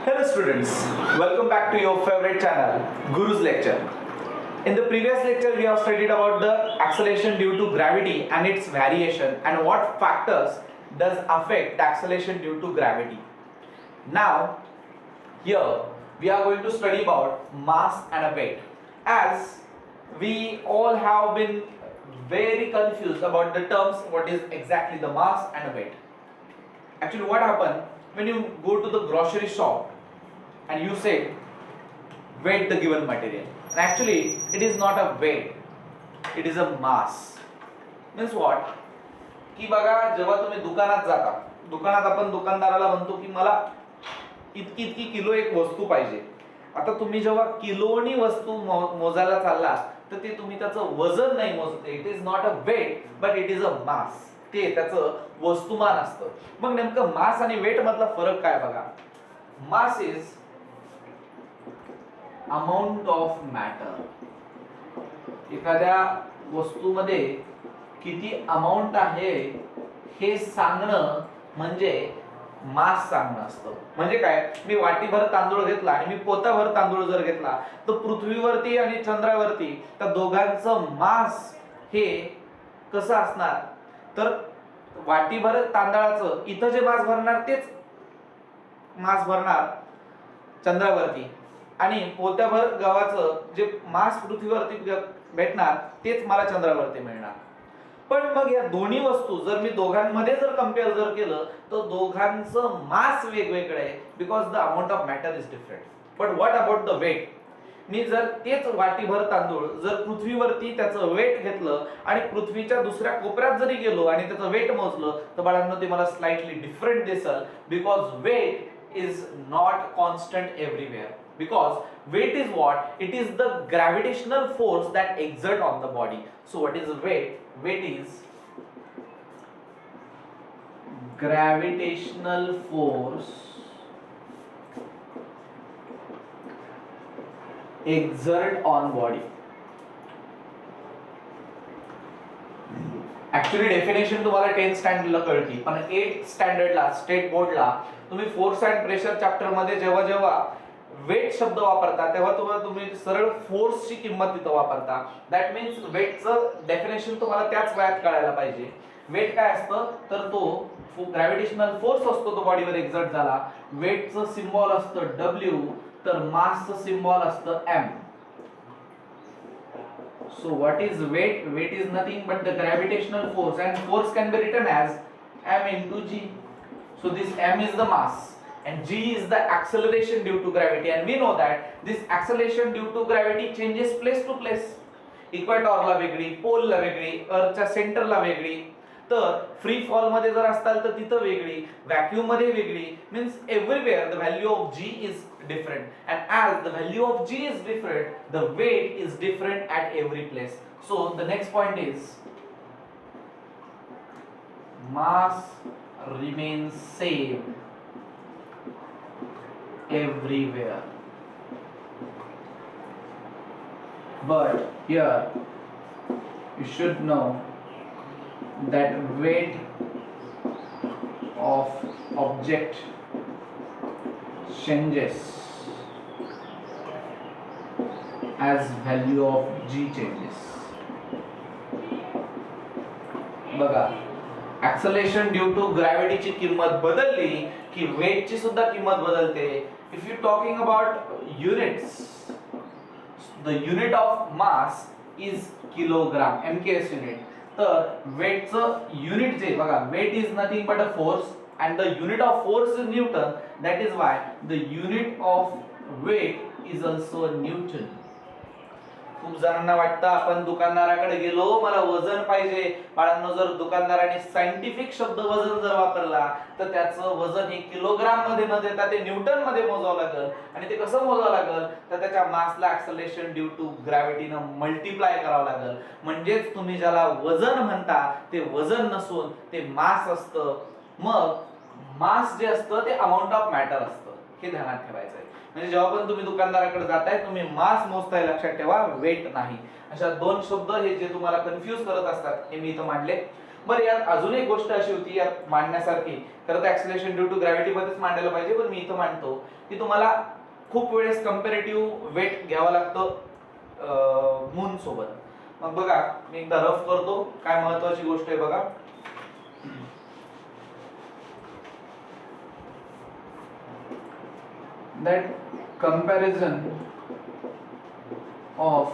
Hello students, welcome back to your favorite channel, Guru's Lecture. In the previous lecture we have studied about the acceleration due to gravity and its variation and what factors does affect the acceleration due to gravity. Now here we are going to study about mass and a weight, as we all have been very confused about the terms what is exactly the mass and a weight. Actually what happened when you go to the grocery shop and you say weight the given material, and actually it is not a weight, it is a mass. Means what की बघा जेव्हा तुम्ही दुकानात जाता, दुकानात आपण दुकानदाराला म्हणतो की मला इतकी इतकी किलो एक वस्तू पाहिजे. आता तुम्ही जेव्हा किलोनी वस्तू मोजायला चालला तर ते तुम्ही त्याचं वजन नाही मोजते. It is not a weight but it is a mass. ते त्याचं वस्तुमान असतं. मग नेमकं मास आणि वेट मधला फरक काय बघा. Mass is amount of matter. एखाद्या वस्तूमध्ये किती अमाउंट आहे हे सांगणं म्हणजे मास सांगणं असतं. म्हणजे काय, मी वाटीभर तांदूळ घेतला आणि मी पोताभर तांदूळ जर घेतला तर पृथ्वीवरती आणि चंद्रावरती त्या दोघांचं मास हे कसं असणार, तर वाटीभर तांदळाचं इथं जे मास भरणार तेच मास भरणार चंद्रावरती, आणि पोत्याभर गव्हाचं जे मास पृथ्वीवरती भेटणार तेच मला चंद्रावरती मिळणार. पण मग या दोन्ही वस्तू जर मी दोघांमध्ये जर कंपेअर जर केलं तर दोघांचं मास वेगवेगळं आहे, because the amount of matter is different. But what about the weight. मी जर तेच वाटीभर तांदूळ जर पृथ्वीवरती त्याचं वेट घेतलं आणि पृथ्वीच्या दुसऱ्या कोपऱ्यात जरी गेलो आणि त्याचं वेट मोजलं तर बाळांनो ते मला स्लाइटली डिफरंट दिसेल, because weight is not constant everywhere. Because weight is what? It is the gravitational force that exert on the body. So what is weight? Weight is gravitational force exert on body. Actually definition तुम्हाला 10th स्टँडर्डला कळती, पण 8th स्टँडर्डला state बोर्डला तुम्ही force and pressure chapter मध्ये जेव्हा weight शब्द वापरता तेव्हा तुम्ही सरळ फोर्सची किंमत तिथं वापरता. दॅट मीन्स वेटचं डेफिनेशन तुम्हाला त्याच वयात कळायला पाहिजे. वेट काय असतं तर तो ग्रॅव्हिटेशनल फोर्स असतो तो बॉडीवर एक्झर्ट झाला. वेटचं सिम्बॉल असतं W, तर मासचं सिम्बॉल असतं M. So what is weight? Weight is nothing but the gravitational force, and force can be written as M into G. So this M is the mass and G is the acceleration due to gravity, and we know that this acceleration due to gravity changes place to place. इक्वेटॉरला वेगळी, पोलला वेगळी, अर्थच्या सेंटरला वेगळी, तर free fall मध्ये जर असताल तर तिथं वेगळी, व्हॅक्यूम मध्ये वेगळी. Means everywhere the value of G is different, and as the value of G is different the weight is different at every place. So the next point is mass remains same everywhere, but here you should know that weight of object changes as value of G changes. बघा, acceleration due to gravity ची किंमत बदलली की weight ची सुद्धा किंमत बदलते. If you talking about units, the unit of mass is kilogram, MKS unit. तर weight चं unit जे बघा, weight is nothing but a force and the unit of force is Newton. That is why the unit of weight is also Newton. खूप जणांना वाटतं आपण दुकानदाराकडे गेलो मला वजन पाहिजे. बाळांनो, जर दुकानदाराने सायंटिफिक शब्द वजन जर वापरला तर त्याचं वजन हे किलोग्राम मध्ये न देता ते न्यूटन मध्ये मोजावं लागेल. आणि ते कसं मोजावं लागेल तर त्याच्या मासला ऍक्सलरेशन ड्यू टू ग्रॅव्हिटीनं मल्टिप्लाय करावं लागेल. म्हणजेच तुम्ही ज्याला वजन म्हणता ते वजन नसून ते मास असतं. मग मास जे असतं ते अमाऊंट ऑफ मॅटर असतं, हे ध्यानात ठेवायचं आहे. म्हणजे जेव्हा पण तुम्ही दुकानदाराकडे जाताय तुम्ही मास मोजताय, लक्षात ठेवा वेट नाही. अशा दोन शब्द हे जे तुम्हाला कन्फ्यूज करत असतात हे मी इथं मांडले. बरं, यात अजून एक गोष्ट अशी होती यात मांडण्यासारखी, खरं तर ऍक्सिलरेशन ड्यू टू ग्रॅव्हिटी मध्येच मांडायला पाहिजे, पण मी इथं मांडतो की तुम्हाला खूप वेळेस कंपॅरेटिव्ह वेट घ्यावं लागतं मून सोबत. मग बघा मी एकदा रफ करतो, काय महत्वाची गोष्ट आहे बघा. that comparison of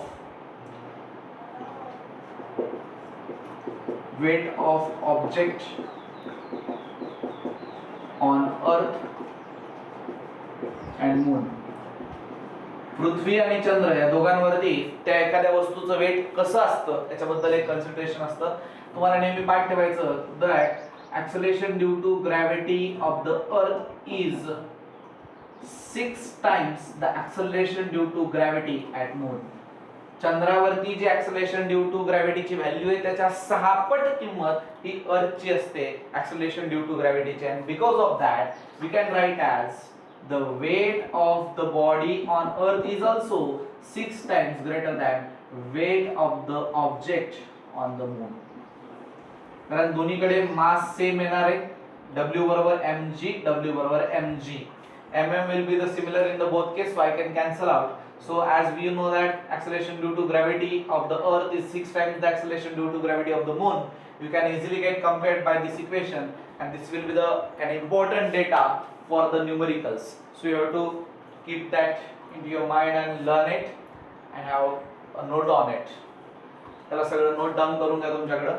weight of object on earth and moon, पृथ्वी आणि चंद्र या दोघांवरती त्या एखाद्या वस्तूचं वेट कसं असतं याच्याबद्दल एक कन्सिडरेशन असतं. तुम्हाला नेहमी पाठ ठेवायचं that acceleration due to gravity of the earth is 6 times the acceleration due to gravity at moon. चंद्रावरती जी acceleration due to gravity ची व्हॅल्यू आहे त्याच्या 6 पट किंमत ही अर्थची असते acceleration due to gravity ची, and because of that we can write as the weight of the body on earth is also 6 times greater than weight of the object on the moon. कारण दोन्हीकडे mass same येणार आहे, W बरोबर mg, W बरोबर mg. mm will be the similar in the both case, so I can cancel out. So as we know that acceleration due to gravity of the earth is 6 times the acceleration due to gravity of the moon, you can easily get compared by this equation, and this will be the an important data for the numericals. So you have to keep that into your mind and learn it and have a note on it. त्याला सगळं note down करून घ्या तुमच्याकडे.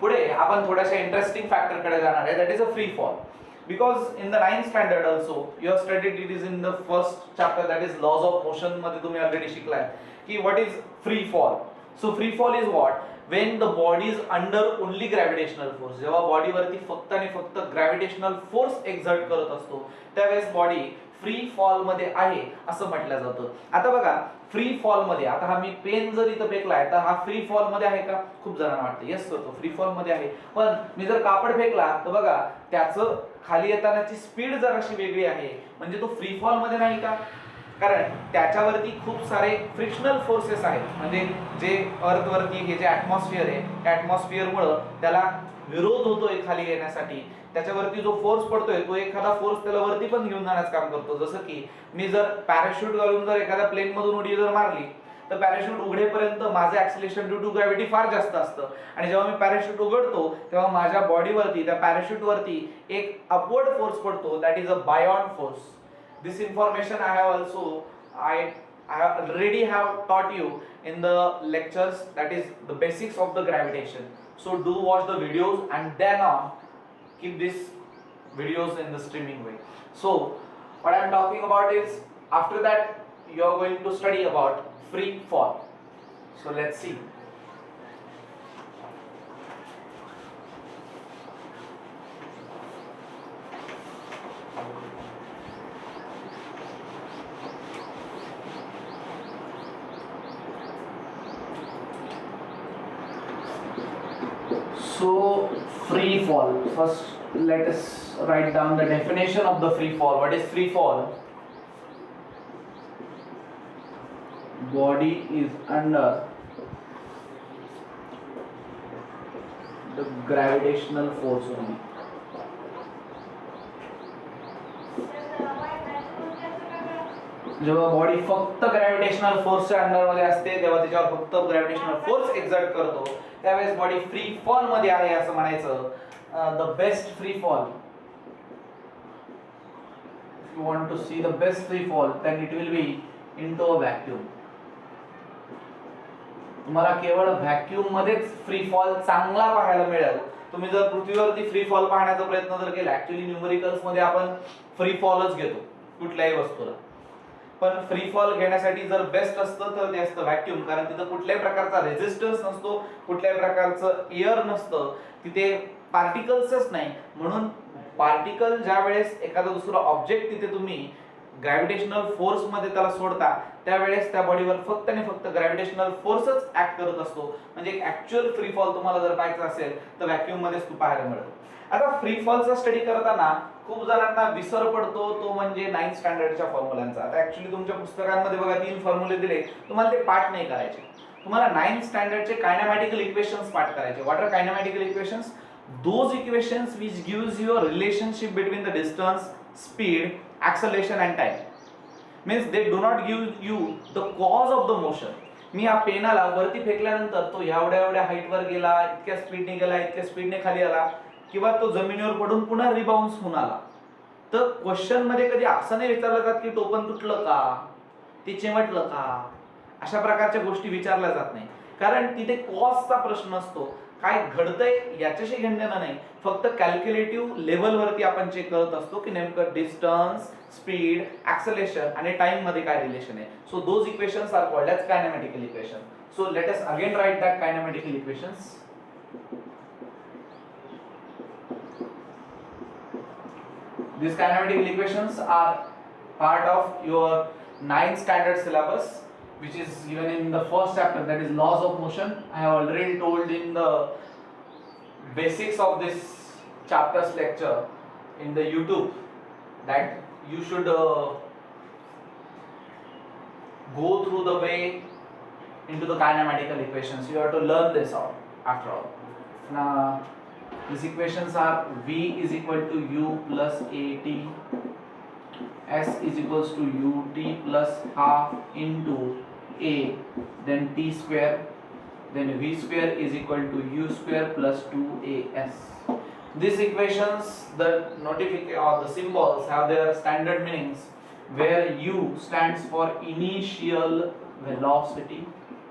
पुढे आपण थोड्याशा interesting factor कडे जाणार आहे, that is a free fall. Because in the 9th standard also you have studied, it is in the first chapter, that is laws of motion मध्ये तुम्ही already शिकलाय की what is free fall. So free fall is what, when the body is under only gravitational force. जेव्हा body वरती फक्त आणि फक्त gravitational force exert करत असतो त्यावेळेस बॉडी फ्री फॉल मध्ये आहे असं म्हटलं जातं. आता बघा फ्री फॉल मध्ये, आता हा मी पेन जर इथं फेकलाय तर हा फ्री फॉल मध्ये आहे का? खूप जणांना वाटतं येस तो फ्री फॉल मध्ये आहे, पण मी जर कापड फेकला तर बघा त्याचं खाली येतानाची स्पीड जराशी वेगळी आहे, म्हणजे तो फ्री फॉल मध्ये नाही का? कारण त्याच्यावरती खूप सारे फ्रिक्शनल फोर्सेस आहेत, म्हणजे जे अर्थ वरती हे जे ॲटमॉस्फिअर आहे त्या ॲटमॉस्फिअरमुळे त्याला विरोध होतोय खाली येण्यासाठी, त्याच्यावरती जो फोर्स पडतोय तो एखादा फोर्स त्याला वरती पण घेऊन जाण्याचं काम करतो. जसं की मी जर पॅराशूट घालून जर एखाद्या प्लेन मधून उडी जर मारली तर पॅराशूट उघडेपर्यंत माझं ॲक्सिलरेशन ड्यू टू ग्रॅव्हिटी फार जास्त असतं, आणि जेव्हा मी पॅराशूट उघडतो तेव्हा माझ्या बॉडीवरती त्या पॅराशूट वरती एक अपवर्ड फोर्स पडतो, that is a buoyant force. This information I have also already have taught you in the lectures, that is the basics of the gravitation. So do watch the videos and then on keep these videos in the streaming way. So what I am talking about is, after that you are going to study about free fall. So let's see. So free fall, first let us write down the definition of the free fall. What is free fall? Body is under the gravitational force only. जेव्हा body फक्त gravitational फोर्सच्या under मध्ये असते तेव्हा त्याच्यावर फक्त gravitational force exert करतो त्यावेळेस बॉडी फ्री फॉल मध्ये आहे असं म्हणायचं. The best free fall, if you want to see the best free fall then it will be into a vacuum. तुम्हाला केवळ व्हॅक्यूम मध्येच फ्री फॉल चांगला पाहायला मिळेल. तुम्ही जर पृथ्वीवरती फ्री फॉल पाहण्याचा प्रयत्न जर केला, ऍक्च्युअली न्यूमेरिकल्स मध्ये आपण फ्री फॉलच घेतो कुठल्याही वस्तूला, पण फ्री फॉल घेण्यासाठी जर बेस्ट असतं तर ते असतं व्हॅक्यूम, कारण तिथं कुठल्याही प्रकारचा रेझिस्टन्स नसतो, कुठल्याही प्रकारचं एअर नसतं, तिथे पार्टिकल्सच नाही. म्हणून पार्टिकल ज्या वेळेस एखादा दुसरा ऑब्जेक्ट तिथे तुम्ही ग्रॅव्हिटेशनल फोर्स मध्ये त्याला सोडता त्यावेळेस त्या बॉडीवर फक्त आणि फक्त ग्रॅव्हिटेशनल फोर्सच ऍक्ट करत असतो. म्हणजे एक ऍक्च्युअल फ्री फॉल तुम्हाला जर पाहायचा असेल तर व्हॅक्यूम मध्येच पाहायला मिळेल. आता फ्री फॉलचा स्टडी करताना खूप जणांना विसर पडतो, तो म्हणजे 9th स्टँडर्डच्या फॉर्म्युलांचा. आता ऍक्च्युअली तुमच्या पुस्तकांमध्ये बघा 3 फॉर्म्युले दिले, तुम्हाला ते पाठ नाही करायचे. तुम्हाला 9th स्टँडर्डचे कायनेमॅटिकल इक्वेशन्स पाठ करायचे. What are kinematical equations? Those equations which gives you a relationship between the distance, speed, acceleration and time. Means they do not give you the cause of the motion. मी हा पेनाला वरती फेकल्यानंतर तो एवढ्या एवढ्या हाईटवर गेला, इतक्या स्पीडने गेला, इतक्या स्पीडने खाली आला, किंवा तो जमिनीवर पडून पुन्हा रिबाउन्स होऊन आला. तर क्वेश्चन मध्ये कधी असं नाही विचारलं जात की टोपण तुटलं का, ते चिमटलं का, अशा प्रकारच्या गोष्टी विचारल्या जात नाही. कारण तिथे कॉजचा प्रश्न असतो. काय घडतंय याच्याशी घेणं नाही, फक्त कॅल्क्युलेटिव्ह लेवलवरती आपण चेक करत असतो की नेमकं डिस्टन्स, स्पीड, ऍक्सेलरेशन आणि टाइम मध्ये काय रिलेशन आहे. So those equations are called as kinematical equation. So let us again write that kinematical equations. These kinematical equations are part of your 9th standard syllabus, which is given in the first chapter, that is laws of motion. I have already told in the basics of this chapter's lecture in the YouTube that you should go through the way into the kinematical equations. You have to learn this out after all. Now these equations are V is equal to U plus AT, S is equals to UT plus half into A, then T square, then V square is equal to U square plus 2AS. These equations, the notification or the symbols have their standard meanings, where U stands for initial velocity.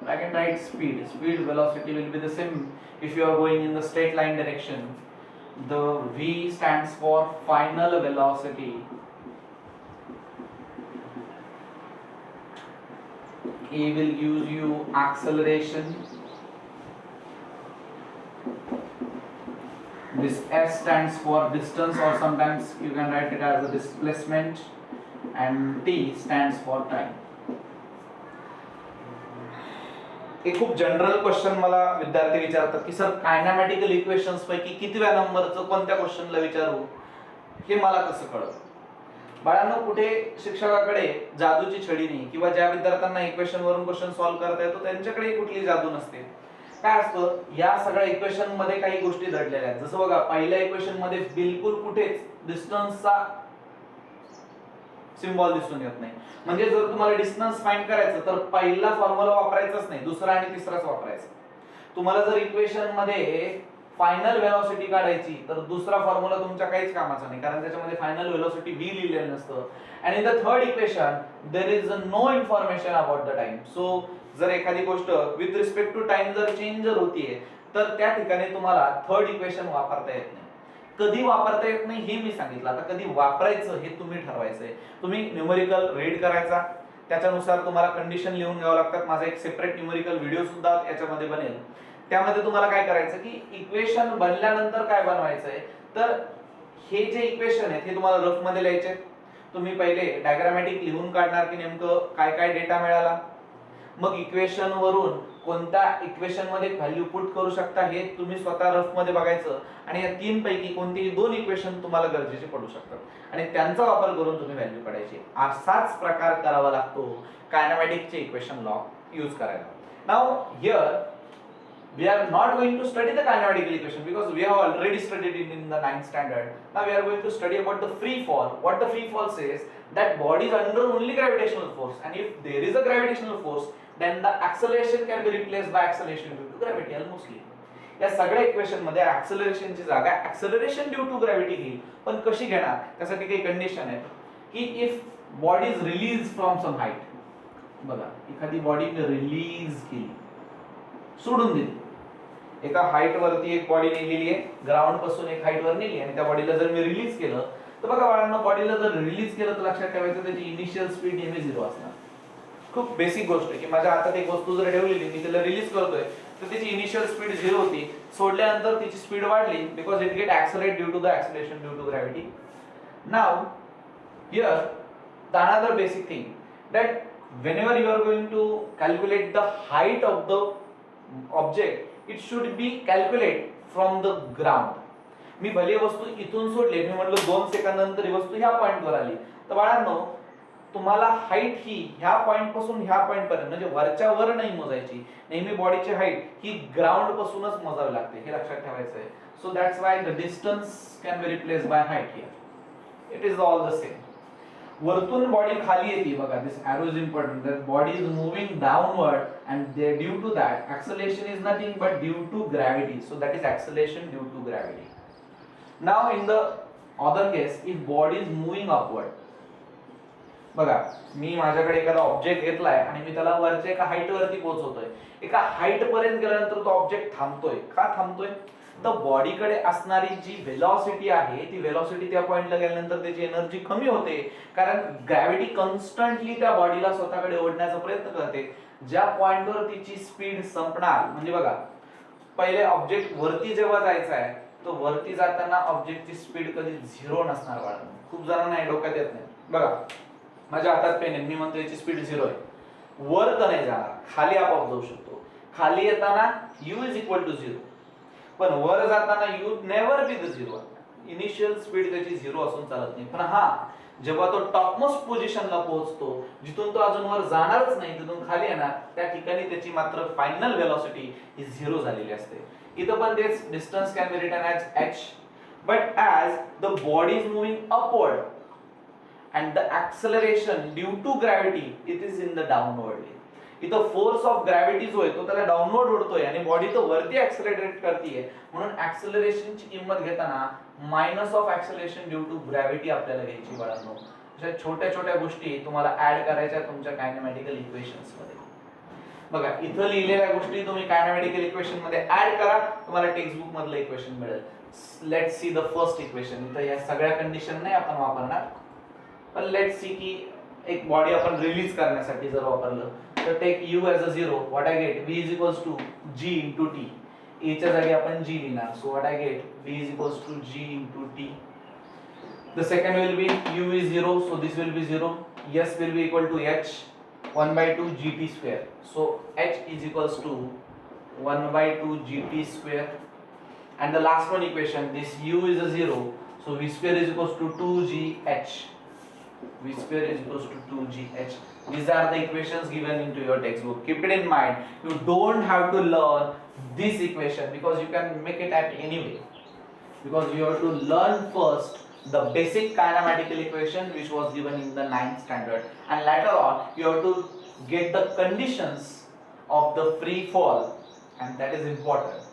I can write speed. Speed velocity will be the same if you are going in the straight line direction. The V stands for final velocity. A will give you acceleration. This S stands for distance, or sometimes you can write it as a displacement, and T stands for time. एक खूप general question मला विद्यार्थी विचारतात की sir कायनेमॅटिकल equations पैकी कितव्या नंबरचं कोणत्या क्वेश्चनला विचारू, हे मला कसं कळलं? बाळांनो, कुठे शिक्षकाकडे जादूची छडी नाही, किंवा ज्या विद्यार्थ्यांना इक्वेशन वरून क्वेश्चन सॉल्व्ह करता येतो त्यांच्याकडे कुठली जादू नसते. काय असतं, या सगळ्या इक्वेशन मध्ये काही गोष्टी दडलेल्या आहेत. जसं बघा, पहिल्या इक्वेशन मध्ये बिलकुल कुठेच डिस्टन्सचा सिम्बॉल दिसून येत नाही. म्हणजे जर तुम्हाला डिस्टन्स फाइंड करायचं तर पहिला फॉर्म्युला वापरायचाच नाही, दुसरा आणि तिसराच वापरायचा. तुम्हाला जर इक्वेशन मध्ये फायनल वेलोसिटी काढायची तर दुसरा फॉर्म्युला तुमच्या काहीच कामाचा नाही, कारण त्याच्यामध्ये फायनल वेलोसिटी v लिहिलेलं नसतं. आणि in the third equation there is no information about the time. सो जर एखादी गोष्ट विथ रिस्पेक्ट टू टाइम जर चेंज जर होतीये तर त्या ठिकाणी तुम्हाला थर्ड इक्वेशन वापरता येत नाही. कधी वापरता येत नाही हे मी सांगितलं. आता कधी वापरायचं हे तुम्ही ठरवायचंय. तुम्ही न्यूमेरिकल रीड करायचा, त्याच्यानुसार तुम्हाला कंडिशन लिहून घ्यावं लागतात. माझा एक सेपरेट न्यूमेरिकल व्हिडिओ सुद्धा याच्यामध्ये बनेल. त्यामध्ये तुम्हाला काय करायचं की इक्वेशन बनल्यानंतर काय बनवायचंय, तर हे जे इक्वेशन आहेत हे तुम्हाला रफ मध्ये लिहायचे. तुम्ही पहिले डायग्रामॅटिक लिहून काढणार की नेमकं काय काय डेटा मिळाला, मग इक्वेशन वरून कोणत्या इक्वेशन मध्ये व्हॅल्यू पुट करू शकता हे तुम्ही स्वतः रफ मध्ये बघायचं. आणि या तीन पैकी कोणतीही दोन इक्वेशन तुम्हाला गरजेचे पडू शकतात आणि त्यांचा वापर करून तुम्ही व्हॅल्यू काढायची. असाच प्रकार करावा लागतो कायनेमॅटिकचे इक्वेशन लॉ यूज करायला. Now here we are not going to study the kinematical equation because we have already studied it in the 9th standard. Now we are going to study about the free fall. What the free fall says, that body is under only gravitational force, and if there is a gravitational force then the acceleration can be replaced by acceleration due to gravity almostly. या सगळ्या equation मध्ये acceleration ची जागा acceleration due to gravity घेईल. पण कशी घेणार, त्यासाठी काही कंडिशन आहे की if body is released from some height. बघा, एखादी बॉडी रिलीज केली, सोडून दिली, एका हाईट वरती एक बॉडी नेलेली आहे, ग्राउंड पासून एक हाईट वर नेली, आणि त्या बॉडीला जर मी रिलीज केलं तर बघा बाळांनो, बॉडीला जर रिलीज केलं तर लक्षात ठेवायचं त्याची इनिशियल स्पीड नेहमी 0 असणार. खूप बेसिक गोष्ट आहे की माझ्या हातात एक वस्तू जर ठेवलेली, मी तिला रिलीज करतोय तर त्याची इनिशियल स्पीड 0 होती. सोडल्यानंतर तिची स्पीड वाढली because it get accelerate due to the acceleration due to gravity. Now here the another basic thing that whenever you are going to calculate the height of the object, it should be calculated from the ground. मी भले वस्तू इथून सोडली, मी म्हटलं 2 second नंतर ही वस्तू ह्या point वर आली, तर बाळांनो तुम्हाला हाईट ही ह्या पॉइंट पासून ह्या पॉइंट पर्यंत म्हणजे वरच्या वर नाही मोजायची, नेहमी बॉडीची हाईट ही ग्राउंड पासूनच मोजावी लागते, हे लक्षात ठेवायचं आहे. So that's why the distance can be replace by height here. It is all the same. वरतून बॉडी खाली येते बघा, this arrow is important, that body is moving downward and due to that acceleration is nothing but due to gravity. So that is acceleration due to gravity. Now in the other case, if body is moving upward, बघा मी माझ्याकडे एखादा object घेतलाय आणि मी त्याला वरच्या एका height वरती पोहोचवतोय, एका हाईट पर्यंत गेल्यानंतर तो ऑब्जेक्ट थांबतोय. का थांबतोय? तर बॉडीकडे असणारी जी व्हेलॉसिटी आहे ती व्हेलॉसिटी त्या पॉइंटला गेल्यानंतर त्याची एनर्जी कमी होते, कारण ग्रॅव्हिटी कॉन्स्टंटली त्या बॉडीला स्वतःकडे ओढण्याचा प्रयत्न करते. ज्या पॉइंटवर तिची स्पीड संपणार, म्हणजे बघा पहिले ऑब्जेक्ट वरती जेव्हा जायचा आहे तो वरती जाताना ऑब्जेक्टची स्पीड कधी झिरो नसणार बाळांनो. खूप जणांना हे डोक्यात येत नाही. बघा माझ्या हातात पेन आहे, मी म्हणतो याची स्पीड झिरो आहे, वर तर नाही जाणार, खाली आपोआप जाऊ शकतो. खाली येताना u is equal to zero, पण वर जाताना u never be the zero. Initial speed त्याची झिरो असून चालत नाही. पण हा जेव्हा तो टॉपमोस्ट पोझिशनला पोहोचतो, जिथून तो अजून वर जाणारच नाही, तिथून खाली येणार, त्या ठिकाणी त्याची मात्र फायनल व्हेलॉसिटी ही झिरो झालेली असते. इथं पण तेच distance can be written as h, but as the body is moving upward and the acceleration due to gravity it is in the downward way. इथं फोर्स ऑफ ग्रॅव्हिटी जो आहे तो त्याला डाऊनवर्ड ओढतोय आणि बॉडी तो वरती ऍक्सेलरेट करतेय, म्हणून ऍक्सेलरेशनची किंमत घेताना minus of acceleration due to gravity आपल्याला घ्यायची बाळांनो. अशा छोट्या छोट्या गोष्टी तुम्हाला ऍड करायच्या तुमच्या कायनेमॅटिकल इक्वेशन्स मध्ये. बघा इथं लिहिलेल्या गोष्टी तुम्ही कायनेमॅटिकल इक्वेशन मध्ये ऍड करा, तुम्हाला टेक्स्ट बुक मधलं इक्वेशन मिळेल. Let's see the first equation. इथं या सगळ्या कंडिशन नाही आपण वापरणार, पण लेट्स सी की एक बॉडी आपण रिलीज करण्यासाठी जर वापरलं तर take u as a zero, what I get v is equals to g into t. a च्या जागी आपण g लिहिणार, so what I get v is equals to g into t. The second will be u is zero, so this will be zero. s will be equal to h 1/2 gt square, so h is equals to 1/2 gt square. and the last one equation, this u is a zero, so v square is equals to 2gh. v square is equals to 2gh. These are the equations given into your textbook. Keep it in mind, you don't have to learn this equation because you can make it at any way, because you have to learn first the basic kinematical equation which was given in the 9th standard, and later on you have to get the conditions of the free fall, and that is important.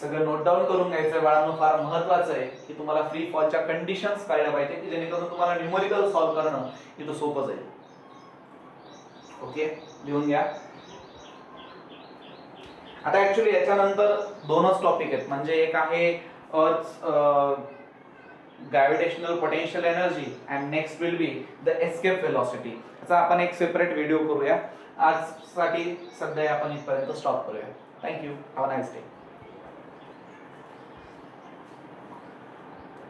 सगळं note down करून घ्यायचं बाळांनो, फार महत्त्वाचं आहे की तुम्हाला free फॉलच्या conditions कळल्या पाहिजे की जेणेकरून तुम्हाला न्यूमेरिकल सॉल्व करणं इथं सोपं जाईल. ओके, लिहून घ्या. आता ऍक्च्युली याच्यानंतर दोनच टॉपिक आहेत, म्हणजे एक आहे gravitational potential energy and next will be the escape velocity. याचा आपण एक सेपरेट व्हिडिओ करूया. आजसाठी सध्या आपण इथपर्यंत स्टॉप करूया. Thank you, have a nice day.